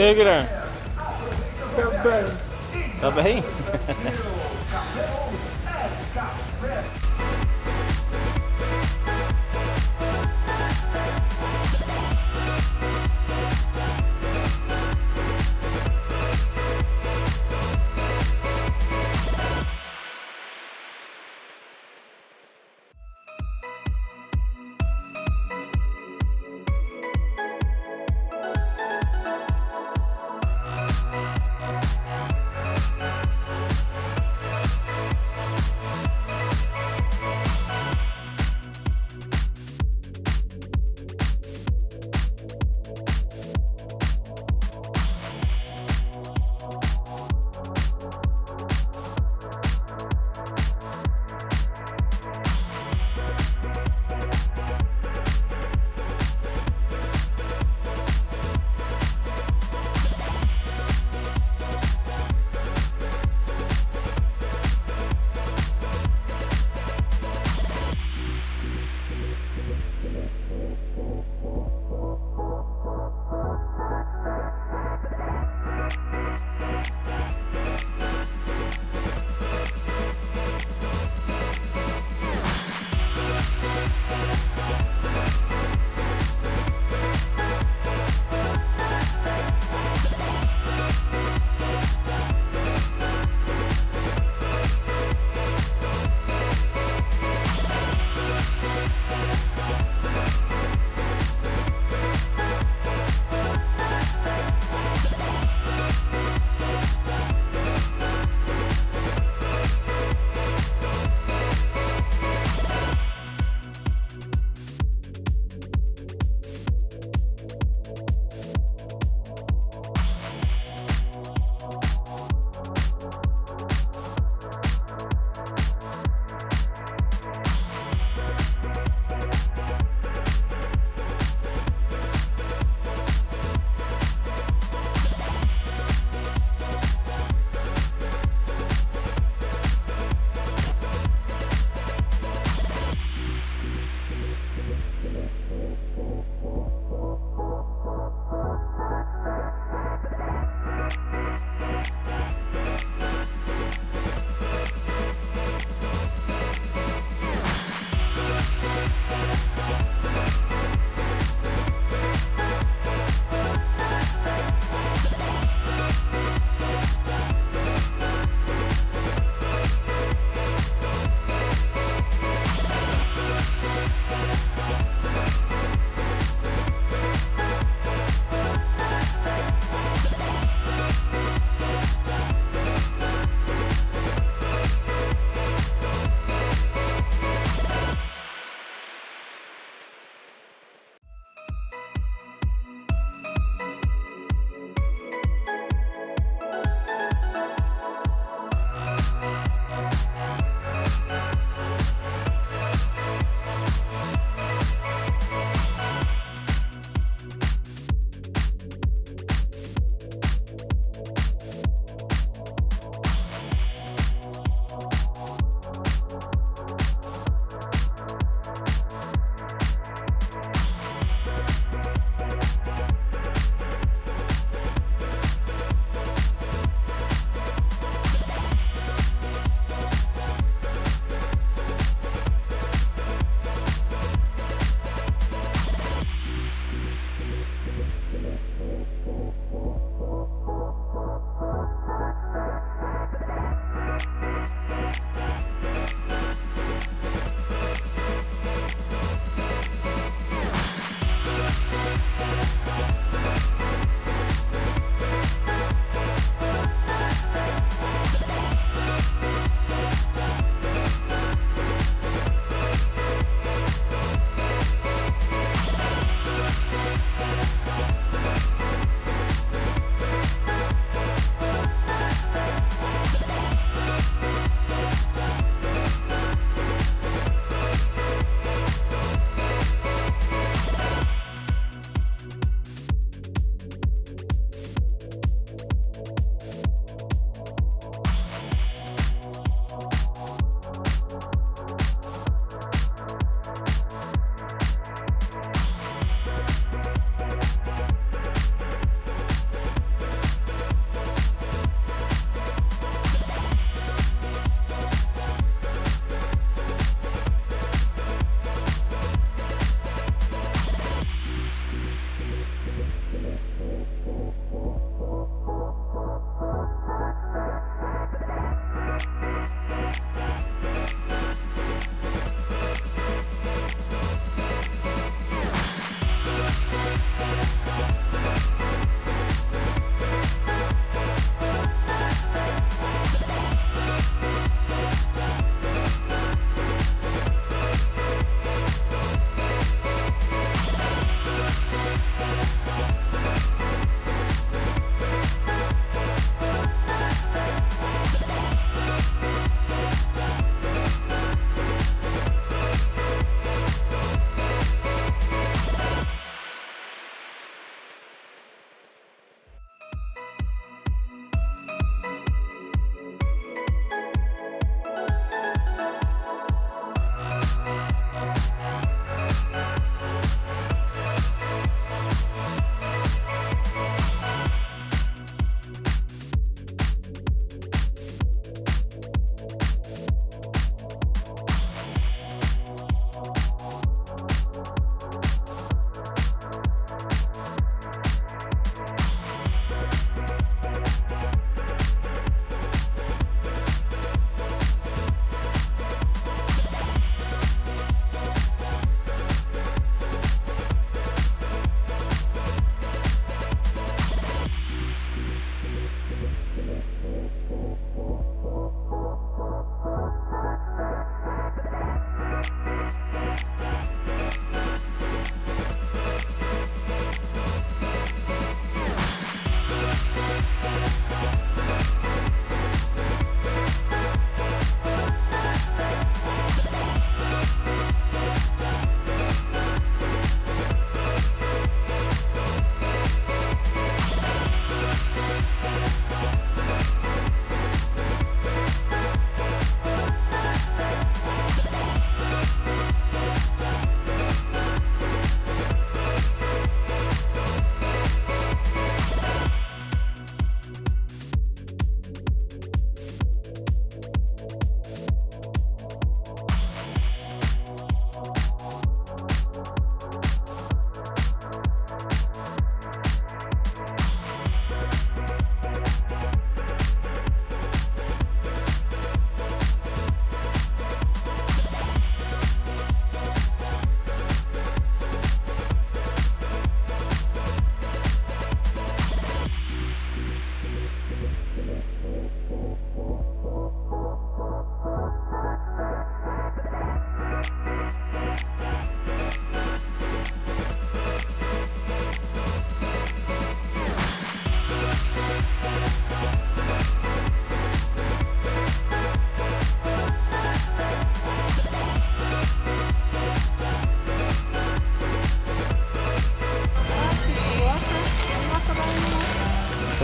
aí, Guilherme? Tô bem. Tá bem?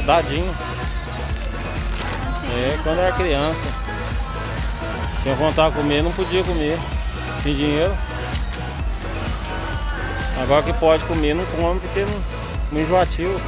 Dadinho. Quando era criança. Tinha vontade de comer, não podia comer. Sem dinheiro. Agora que pode comer, não come porque não enjoativo.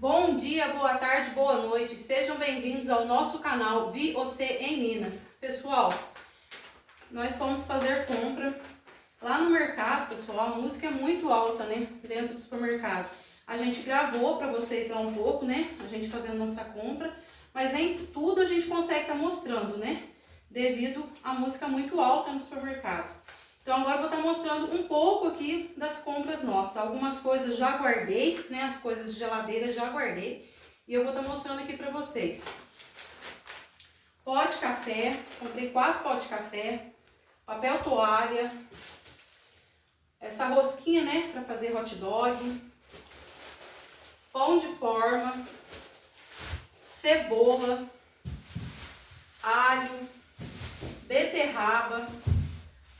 Bom dia, boa tarde, boa noite, sejam bem-vindos ao nosso canal Vi Você em Minas. Pessoal, nós fomos fazer compra lá no mercado, pessoal, a música é muito alta, né, dentro do supermercado. A gente gravou para vocês lá um pouco, né, a gente fazendo nossa compra, mas nem tudo a gente consegue estar mostrando, né, devido à música muito alta no supermercado. Então agora eu vou estar mostrando um pouco aqui das compras nossas. Algumas coisas já guardei, né? As coisas de geladeira já guardei. E eu vou estar mostrando aqui pra vocês. Pó de café, comprei 4 pó de café. Papel toalha. Essa rosquinha, né? Pra fazer hot dog. Pão de forma. Cebola. Alho. Beterraba.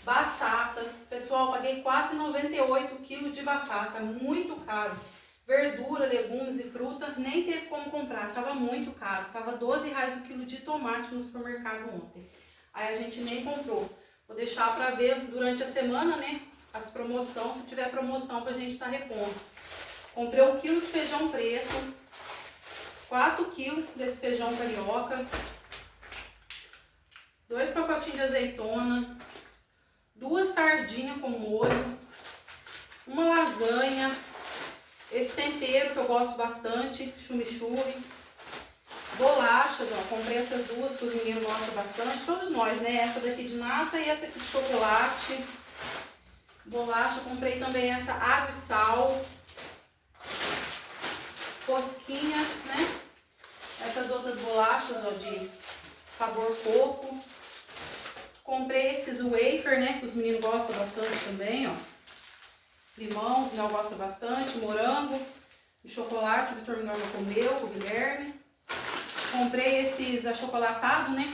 Batata, pessoal, paguei R$ 4,98 o quilo de batata, muito caro. Verdura, legumes e fruta, nem teve como comprar, tava muito caro. Tava R$12 o quilo de tomate no supermercado ontem. Aí a gente nem comprou. Vou deixar para ver durante a semana, né, as promoções, se tiver promoção pra gente estar repondo. Comprei 1 quilo de feijão preto, 4 quilos desse feijão carioca, 2 pacotinhos de azeitona, 2 sardinhas com molho, uma lasanha, esse tempero que eu gosto bastante, chimichurri, bolachas, ó, comprei essas duas que os meninos gostam bastante, todos nós, né, essa daqui de nata e essa aqui de chocolate, bolacha, comprei também essa água e sal, rosquinha, né, essas outras bolachas, ó, de sabor coco. Comprei esses wafer, né, que os meninos gostam bastante também, ó. Limão, que não gosta bastante, morango, e chocolate, o Victor Miguel já comeu, o Guilherme. Comprei esses achocolatados, né,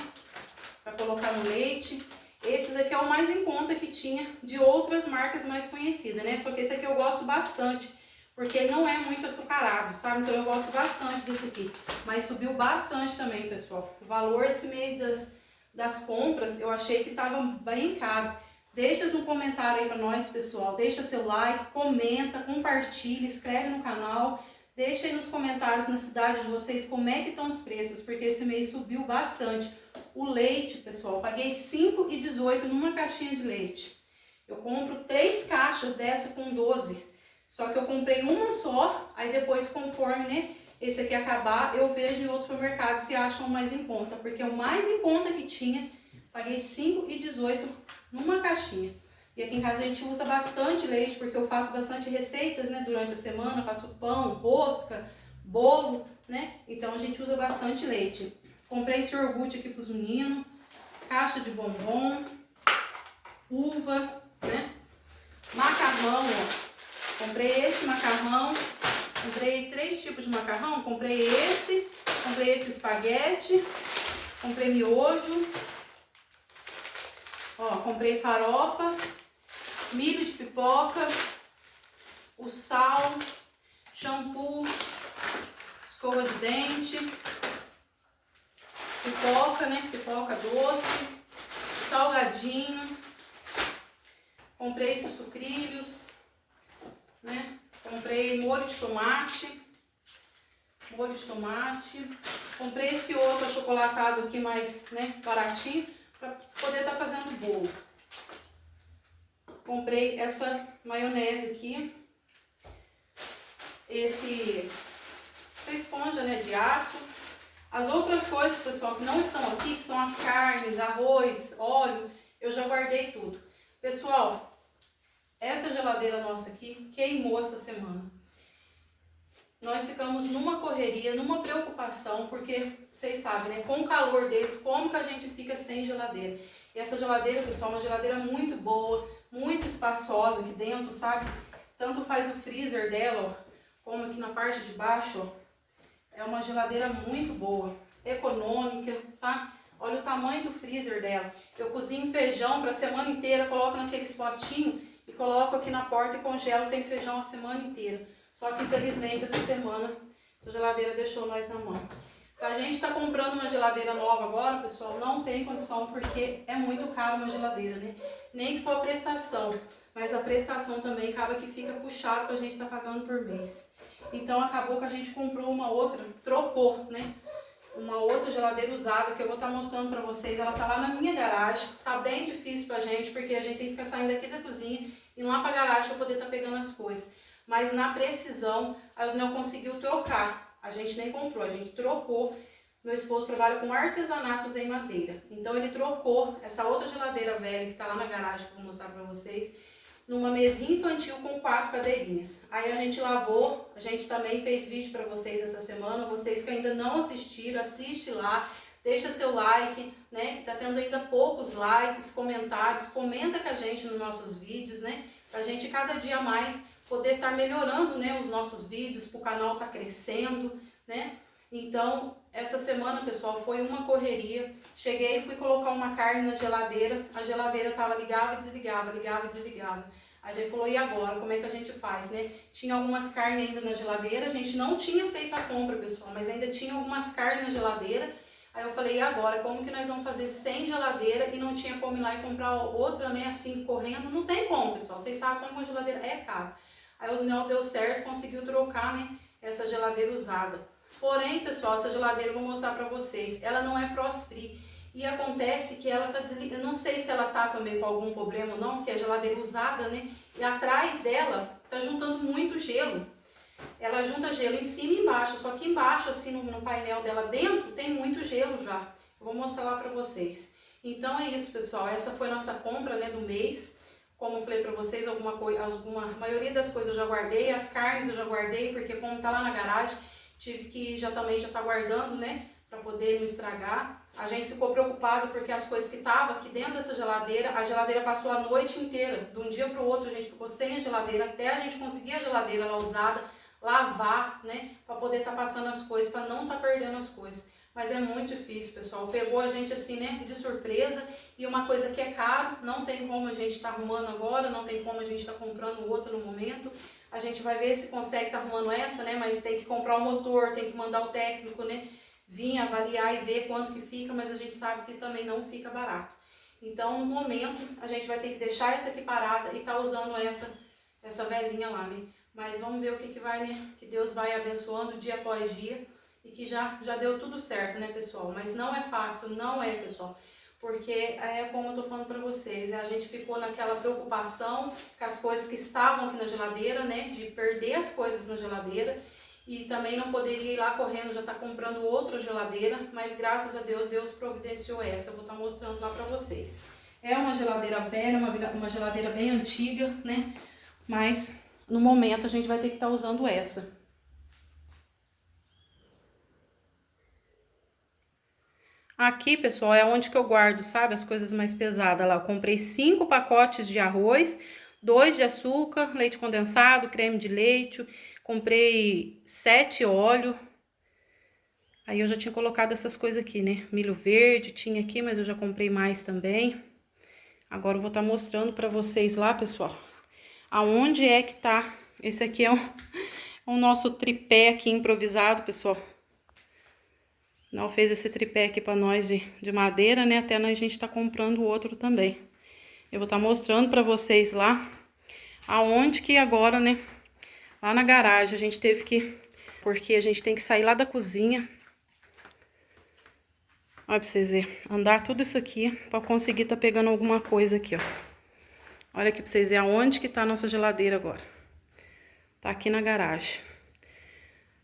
pra colocar no leite. Esses aqui é o mais em conta que tinha de outras marcas mais conhecidas, né, só que esse aqui eu gosto bastante, porque ele não é muito açucarado, sabe? Então eu gosto bastante desse aqui. Mas subiu bastante também, pessoal. O valor esse mês das compras, eu achei que tava bem caro. Deixa no comentário aí pra nós, pessoal. Deixa seu like, comenta, compartilha, inscreve no canal. Deixa aí nos comentários na cidade de vocês como é que estão os preços, porque esse mês subiu bastante. O leite, pessoal, paguei R$ 5,18 numa caixinha de leite. Eu compro 3 caixas dessa com 12. Só que eu comprei uma só, aí depois conforme, né, esse aqui acabar, eu vejo em outros supermercados se acham mais em conta, porque o mais em conta que tinha, paguei R$ 5,18 numa caixinha. E aqui em casa a gente usa bastante leite, porque eu faço bastante receitas, né, durante a semana, faço pão, rosca, bolo, né, então a gente usa bastante leite. Comprei esse iogurte aqui pros meninos, caixa de bombom, uva, né, macarrão, ó. Comprei esse macarrão. Comprei 3 tipos de macarrão, comprei esse espaguete, comprei miojo, ó, comprei farofa, milho de pipoca, o sal, shampoo, escova de dente, pipoca, né, pipoca doce, salgadinho, comprei esses sucrilhos, né? Comprei molho de tomate, comprei esse outro achocolatado aqui mais, né, baratinho, para poder estar fazendo bolo. Comprei essa maionese aqui, essa esponja, né, de aço. As outras coisas, pessoal, que não estão aqui, que são as carnes, arroz, óleo, eu já guardei tudo. Pessoal, essa geladeira nossa aqui queimou essa semana. Nós ficamos numa correria, numa preocupação, porque vocês sabem, né? Com o calor desse, como que a gente fica sem geladeira? E essa geladeira, pessoal, é uma geladeira muito boa, muito espaçosa aqui dentro, sabe? Tanto faz o freezer dela, ó, como aqui na parte de baixo, ó. É uma geladeira muito boa, econômica, sabe? Olha o tamanho do freezer dela. Eu cozinho feijão para a semana inteira, coloco naqueles potinhos e coloco aqui na porta e congelo, tem feijão a semana inteira. Só que infelizmente essa semana essa geladeira deixou nós na mão. Pra gente tá comprando uma geladeira nova agora, pessoal, não tem condição porque é muito caro uma geladeira, né? Nem que for a prestação, mas a prestação também acaba que fica puxado pra gente tá pagando por mês. Então acabou que a gente comprou uma outra, trocou, né? Uma outra geladeira usada que eu vou estar mostrando pra vocês. Ela tá lá na minha garagem. Tá bem difícil pra gente, porque a gente tem que ficar saindo daqui da cozinha e ir lá pra garagem pra poder estar pegando as coisas. Mas na precisão, a não conseguiu trocar. A gente nem comprou, a gente trocou. Meu esposo trabalha com artesanatos em madeira. Então ele trocou essa outra geladeira velha que tá lá na garagem, que eu vou mostrar pra vocês, numa mesinha infantil com 4 cadeirinhas. Aí a gente lavou, a gente também fez vídeo para vocês essa semana. Vocês que ainda não assistiram, assiste lá, deixa seu like, né? Que tá tendo ainda poucos likes, comentários, comenta com a gente nos nossos vídeos, né? Pra gente cada dia mais poder estar melhorando, né, os nossos vídeos, pro canal tá crescendo, né? Então, essa semana, pessoal, foi uma correria. Cheguei e fui colocar uma carne na geladeira. A geladeira tava ligava e desligava, ligava e desligava. A gente falou, e agora? Como é que a gente faz, né? Tinha algumas carnes ainda na geladeira. A gente não tinha feito a compra, pessoal, mas ainda tinha algumas carnes na geladeira. Aí eu falei, e agora? Como que nós vamos fazer sem geladeira? E não tinha como ir lá e comprar outra, né, assim, correndo. Não tem como, pessoal. Vocês sabem como a geladeira é cara. Aí o não deu certo, conseguiu trocar, né, essa geladeira usada. Porém, pessoal, essa geladeira eu vou mostrar pra vocês, ela não é frost free. E acontece que ela tá desligada, não sei se ela tá também com algum problema ou não, porque é geladeira usada, né? E atrás dela tá juntando muito gelo. Ela junta gelo em cima e embaixo, só que embaixo, assim, no painel dela dentro, tem muito gelo já. Eu vou mostrar lá pra vocês. Então é isso, pessoal, essa foi a nossa compra, né, do mês. Como eu falei pra vocês, a maioria das coisas eu já guardei, as carnes eu já guardei, porque como tá lá na garagem, tive que já tá guardando, né, para poder não estragar. A gente ficou preocupado porque as coisas que estavam aqui dentro dessa geladeira, a geladeira passou a noite inteira. De um dia para o outro a gente ficou sem a geladeira até a gente conseguir a geladeira lá usada, lavar, né, para poder estar passando as coisas, para não estar perdendo as coisas. Mas é muito difícil, pessoal. Pegou a gente assim, né, de surpresa, e uma coisa que é caro, não tem como a gente estar arrumando agora, não tem como a gente estar comprando outra no momento. A gente vai ver se consegue estar arrumando essa, né, mas tem que comprar o motor, tem que mandar o técnico, né, vir avaliar e ver quanto que fica, mas a gente sabe que também não fica barato. Então, no momento, a gente vai ter que deixar essa aqui parada e tá usando essa velhinha lá, né. Mas vamos ver o que vai, né, que Deus vai abençoando dia após dia. E que já deu tudo certo, né, pessoal? Mas não é fácil, não é, pessoal. Porque é como eu tô falando pra vocês, a gente ficou naquela preocupação com as coisas que estavam aqui na geladeira, né? De perder as coisas na geladeira. E também não poderia ir lá correndo, já tá comprando outra geladeira. Mas graças a Deus, Deus providenciou essa. Eu vou estar mostrando lá pra vocês. É uma geladeira velha, uma geladeira bem antiga, né? Mas no momento a gente vai ter que estar usando essa. Aqui, pessoal, é onde que eu guardo, sabe, as coisas mais pesadas lá. Eu comprei 5 pacotes de arroz, 2 de açúcar, leite condensado, creme de leite. Comprei 7 óleo. Aí eu já tinha colocado essas coisas aqui, né? Milho verde tinha aqui, mas eu já comprei mais também. Agora eu vou estar mostrando pra vocês lá, pessoal, aonde é que tá. Esse aqui é o nosso tripé aqui improvisado, pessoal. Não fez esse tripé aqui pra nós de madeira, né? Até a gente tá comprando outro também. Eu vou estar mostrando pra vocês lá aonde que agora, né? Lá na garagem a gente teve que... Porque a gente tem que sair lá da cozinha. Olha pra vocês verem. Andar tudo isso aqui pra conseguir tá pegando alguma coisa aqui, ó. Olha aqui pra vocês verem aonde que tá a nossa geladeira agora. Tá aqui na garagem.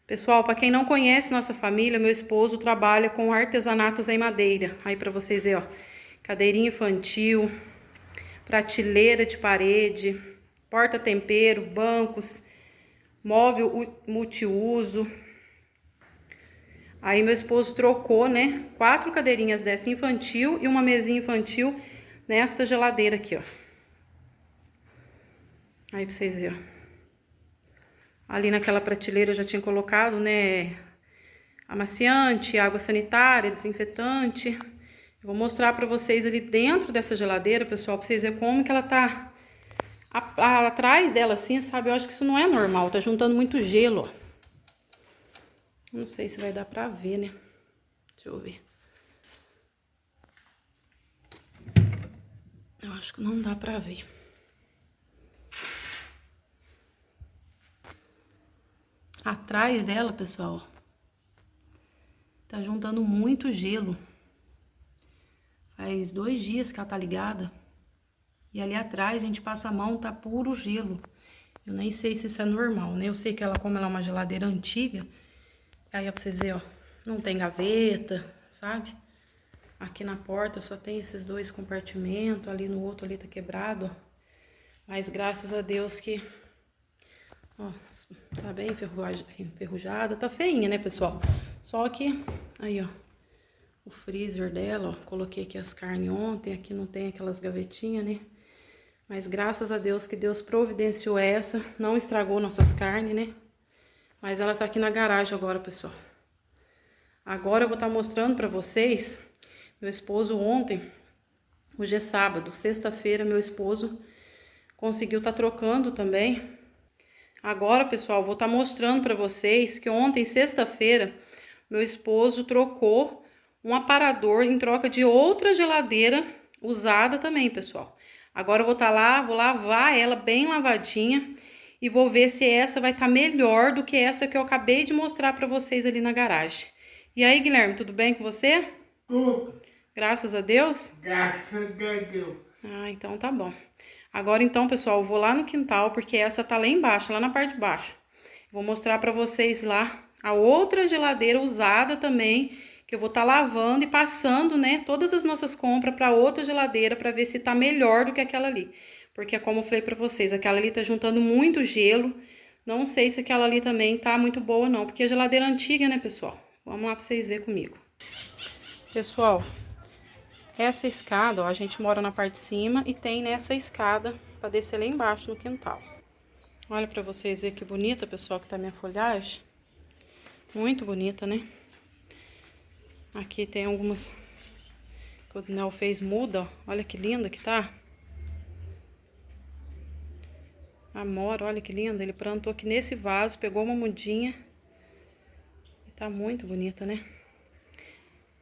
Pessoal, para quem não conhece nossa família, meu esposo trabalha com artesanatos em madeira. Aí para vocês verem, ó, cadeirinha infantil, prateleira de parede, porta-tempero, bancos, móvel multiuso. Aí meu esposo trocou, né, 4 cadeirinhas dessa infantil e uma mesinha infantil nesta geladeira aqui, ó. Aí para vocês verem, ó. Ali naquela prateleira eu já tinha colocado, né, amaciante, água sanitária, desinfetante. Eu vou mostrar pra vocês ali dentro dessa geladeira, pessoal, pra vocês verem como que ela tá atrás dela assim, sabe? Eu acho que isso não é normal, tá juntando muito gelo, ó. Não sei se vai dar pra ver, né? Deixa eu ver. Eu acho que não dá pra ver. atrás dela, pessoal, tá juntando muito gelo. Faz 2 dias que ela tá ligada. E ali atrás, a gente passa a mão, tá puro gelo. Eu nem sei se isso é normal, né? Eu sei que ela, como ela é uma geladeira antiga, aí ó, pra vocês verem, ó, não tem gaveta, sabe? Aqui na porta só tem esses 2 compartimentos, ali no outro ali tá quebrado, ó. Mas graças a Deus que, ó, tá bem enferrujada, tá feinha, né, pessoal? Só que, aí, ó, o freezer dela, ó, coloquei aqui as carnes ontem, aqui não tem aquelas gavetinhas, né? Mas graças a Deus que Deus providenciou essa, não estragou nossas carnes, né? Mas ela tá aqui na garagem agora, pessoal. Agora eu vou estar mostrando pra vocês, meu esposo ontem, hoje é sábado, sexta-feira, meu esposo conseguiu estar trocando também. Agora, pessoal, vou estar mostrando pra vocês que ontem, sexta-feira, meu esposo trocou um aparador em troca de outra geladeira usada também, pessoal. Agora eu vou estar lá, vou lavar ela bem lavadinha e vou ver se essa vai estar melhor do que essa que eu acabei de mostrar pra vocês ali na garagem. E aí, Guilherme, tudo bem com você? Tudo. Graças a Deus? Graças a Deus. Ah, então tá bom. Agora então, pessoal, eu vou lá no quintal, porque essa tá lá embaixo, lá na parte de baixo. Vou mostrar pra vocês lá a outra geladeira usada também, que eu vou estar lavando e passando, né, todas as nossas compras pra outra geladeira, pra ver se tá melhor do que aquela ali. Porque, como eu falei pra vocês, aquela ali tá juntando muito gelo. Não sei se aquela ali também tá muito boa não, porque a geladeira antiga, né, pessoal? Vamos lá pra vocês verem comigo. Pessoal, essa escada, ó, a gente mora na parte de cima e tem nessa escada pra descer lá embaixo no quintal. Olha pra vocês verem que bonita, pessoal, que tá minha folhagem. Muito bonita, né? Aqui tem algumas que o Nel fez muda, ó. Olha que linda que tá. Amora, olha que linda. Ele plantou aqui nesse vaso, pegou uma mudinha. E tá muito bonita, né?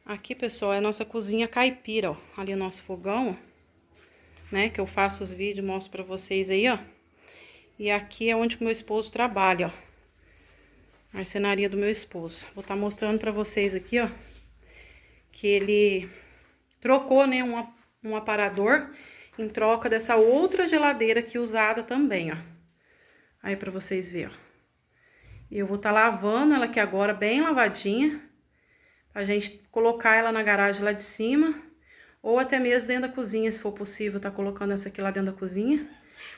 Aqui, pessoal, é a nossa cozinha caipira, ó. Ali é o nosso fogão, ó, né? Que eu faço os vídeos, mostro pra vocês aí, ó. E aqui é onde o meu esposo trabalha, ó. Marcenaria do meu esposo. Vou estar mostrando pra vocês aqui, ó, que ele trocou, né, um aparador em troca dessa outra geladeira aqui usada também, ó. Aí pra vocês verem, ó. E eu vou estar lavando ela aqui agora, bem lavadinha, pra gente colocar ela na garagem lá de cima, ou até mesmo dentro da cozinha, se for possível, tá colocando essa aqui lá dentro da cozinha.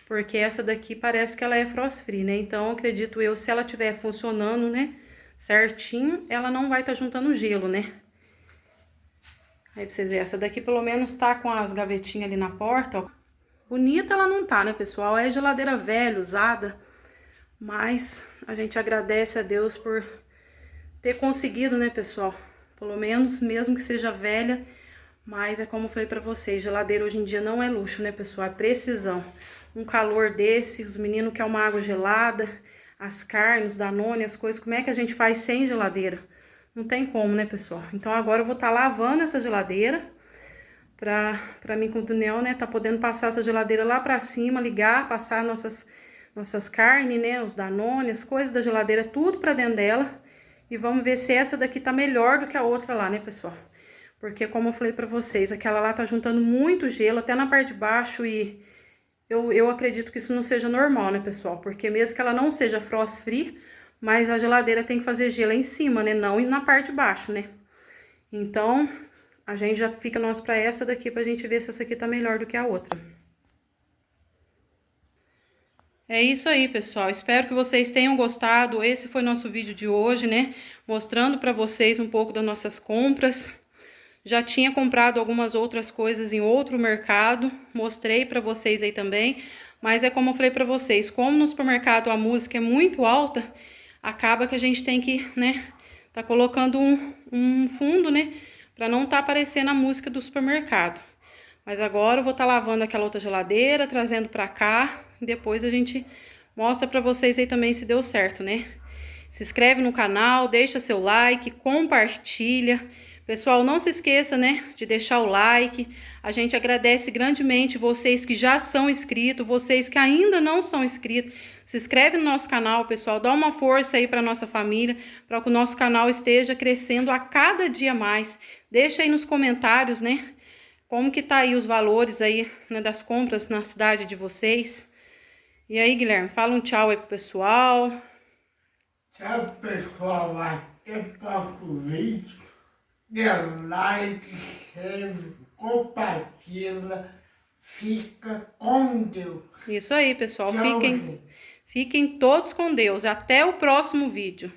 Porque essa daqui parece que ela é frost free, né? Então, acredito eu, se ela estiver funcionando, né, certinho, ela não vai estar juntando gelo, né? Aí, pra vocês verem, essa daqui pelo menos tá com as gavetinhas ali na porta, ó. Bonita ela não tá, né, pessoal? É geladeira velha, usada. Mas a gente agradece a Deus por ter conseguido, né, pessoal? Pelo menos, mesmo que seja velha. Mas é como eu falei pra vocês, geladeira hoje em dia não é luxo, né, pessoal? É precisão. Um calor desse, os meninos querem uma água gelada, as carnes, os Danone, as coisas. Como é que a gente faz sem geladeira? Não tem como, né, pessoal? Então agora eu vou estar lavando essa geladeira pra mim com o Nel, né, tá podendo passar essa geladeira lá pra cima, ligar, passar nossas carnes, né, os Danone, as coisas da geladeira, tudo pra dentro dela. E vamos ver se essa daqui tá melhor do que a outra lá, né, pessoal? Porque, como eu falei pra vocês, aquela lá tá juntando muito gelo, até na parte de baixo, e eu acredito que isso não seja normal, né, pessoal? Porque mesmo que ela não seja frost free, mas a geladeira tem que fazer gelo em cima, né? Não na parte de baixo, né? Então, a gente já fica nós pra essa daqui, pra gente ver se essa aqui tá melhor do que a outra. É isso aí, pessoal. Espero que vocês tenham gostado. Esse foi nosso vídeo de hoje, né? Mostrando pra vocês um pouco das nossas compras. Já tinha comprado algumas outras coisas em outro mercado, mostrei pra vocês aí também, mas é como eu falei pra vocês, como no supermercado a música é muito alta, acaba que a gente tem que, né, tá colocando um fundo, né, pra não tá aparecendo a música do supermercado. Mas agora eu vou estar lavando aquela outra geladeira, trazendo pra cá, e depois a gente mostra pra vocês aí também se deu certo, né. Se inscreve no canal, deixa seu like, compartilha. Pessoal, não se esqueça, né, de deixar o like. A gente agradece grandemente vocês que já são inscritos, vocês que ainda não são inscritos. Se inscreve no nosso canal, pessoal, dá uma força aí para nossa família, para que o nosso canal esteja crescendo a cada dia mais. Deixa aí nos comentários, né, como que tá aí os valores aí, né, das compras na cidade de vocês. E aí, Guilherme, fala um tchau aí pro pessoal. Tchau, pessoal. Até o próximo vídeo. Dê like, inscreve, compartilha. Fica com Deus. Isso aí, pessoal. Tchau, Fiquem todos com Deus. Até o próximo vídeo.